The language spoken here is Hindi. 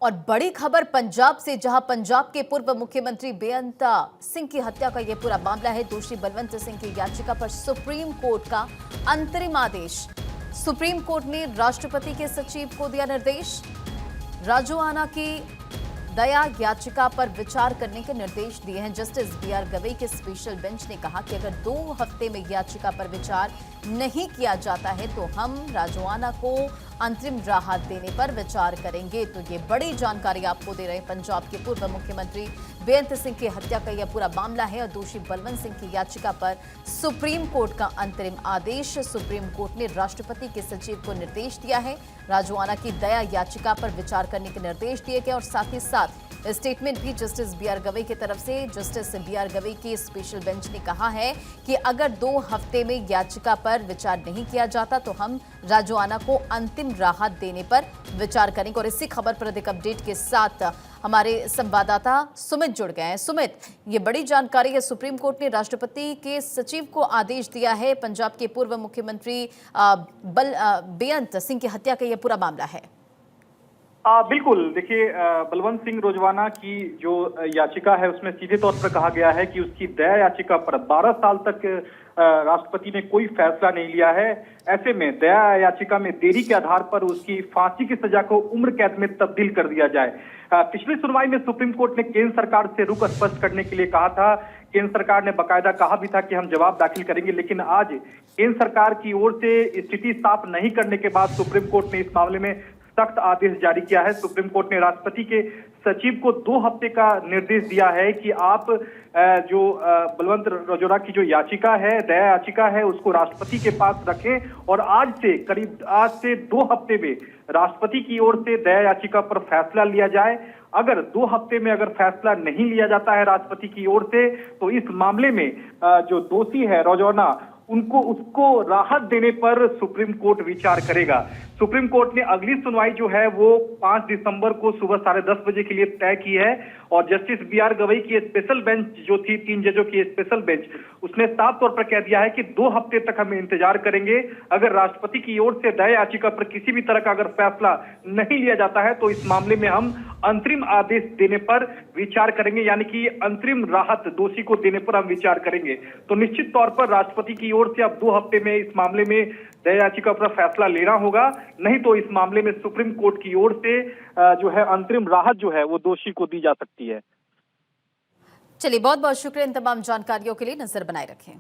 और बड़ी खबर पंजाब से, जहां पंजाब के पूर्व मुख्यमंत्री बेअंत सिंह की हत्या का यह पूरा मामला है। दोषी बलवंत सिंह की याचिका पर सुप्रीम कोर्ट का अंतरिम आदेश। सुप्रीम कोर्ट ने राष्ट्रपति के सचिव को दिया निर्देश। राजोआना की दया याचिका पर विचार करने के निर्देश दिए हैं। जस्टिस बीआर गवई के स्पेशल बेंच ने कहा कि अगर 2 हफ्ते में याचिका पर विचार नहीं किया जाता है तो हम राजोआना को अंतरिम राहत देने पर विचार करेंगे। तो ये बड़ी जानकारी आपको दे रहे हैं। पंजाब के पूर्व मुख्यमंत्री बेअंत सिंह की हत्या का यह पूरा मामला है और दोषी बलवंत सिंह की याचिका पर सुप्रीम कोर्ट का अंतरिम आदेश। सुप्रीम कोर्ट ने राष्ट्रपति के सचिव को निर्देश दिया है। राजोआना की दया याचिका पर विचार करने के निर्देश दिए गए और साथ ही साथ स्टेटमेंट भी जस्टिस बीआर गवई की तरफ से। जस्टिस बीआर गवई की स्पेशल बेंच ने कहा है कि अगर 2 हफ्ते में याचिका पर विचार नहीं किया जाता तो हम राजोआना को अंतिम राहत देने पर विचार करेंगे। और इसी खबर पर अधिक अपडेट के साथ हमारे संवाददाता सुमित जुड़ गए हैं। सुमित, ये बड़ी जानकारी है। सुप्रीम कोर्ट ने राष्ट्रपति के सचिव को आदेश दिया है। पंजाब के पूर्व मुख्यमंत्री बेअंत सिंह की हत्या का यह पूरा मामला है। बिल्कुल, देखिए, बलवंत सिंह रोजवाना की जो याचिका है उसमें सीधे तौर पर कहा गया है कि उसकी दया याचिका पर 12 साल तक राष्ट्रपति ने कोई फैसला नहीं लिया है। ऐसे में दया याचिका में देरी के आधार पर उसकी फांसी की सजा को उम्र कैद में तब्दील कर दिया जाए। पिछली सुनवाई में सुप्रीम कोर्ट ने केंद्र सरकार से रुख स्पष्ट करने के लिए कहा था। केंद्र सरकार ने बाकायदा कहा भी था कि हम जवाब दाखिल करेंगे, लेकिन आज केंद्र सरकार की ओर से स्थिति साफ नहीं करने के बाद सुप्रीम कोर्ट ने इस मामले में सख्त आदेश जारी किया है। सुप्रीम कोर्ट ने राष्ट्रपति के सचिव को 2 हफ्ते का निर्देश दिया है कि आप जो बलवंत राजौरा की जो याचिका है, दया याचिका है, उसको राष्ट्रपति के पास रखें और आज से 2 हफ्ते में राष्ट्रपति की ओर से दया याचिका पर फैसला लिया जाए। अगर 2 हफ्ते में अगर फैसला नहीं लिया जाता है राष्ट्रपति की ओर से तो इस मामले में जो दोषी है राजौरा उसको राहत देने पर सुप्रीम कोर्ट विचार करेगा। सुप्रीम कोर्ट ने अगली सुनवाई जो है वो 5 दिसंबर को सुबह 10:30 बजे के लिए तय की है और जस्टिस बीआर गवई की स्पेशल बेंच जो थी, 3 जजों की स्पेशल बेंच, उसने साफ तौर पर कह दिया है कि 2 हफ्ते तक हम इंतजार करेंगे। अगर राष्ट्रपति की ओर से दया याचिका पर किसी भी तरह का अगर फैसला नहीं लिया जाता है तो इस मामले में हम अंतरिम आदेश देने पर विचार करेंगे, यानी कि अंतरिम राहत दोषी को देने पर हम विचार करेंगे। तो निश्चित तौर पर राष्ट्रपति की ओर से अब 2 हफ्ते में इस मामले में दया याचिका पर फैसला लेना होगा, नहीं तो इस मामले में सुप्रीम कोर्ट की ओर से जो है अंतरिम राहत जो है वो दोषी को दी जा सकती है। चलिए, बहुत बहुत शुक्रिया इन तमाम जानकारियों के लिए। नजर बनाए रखें।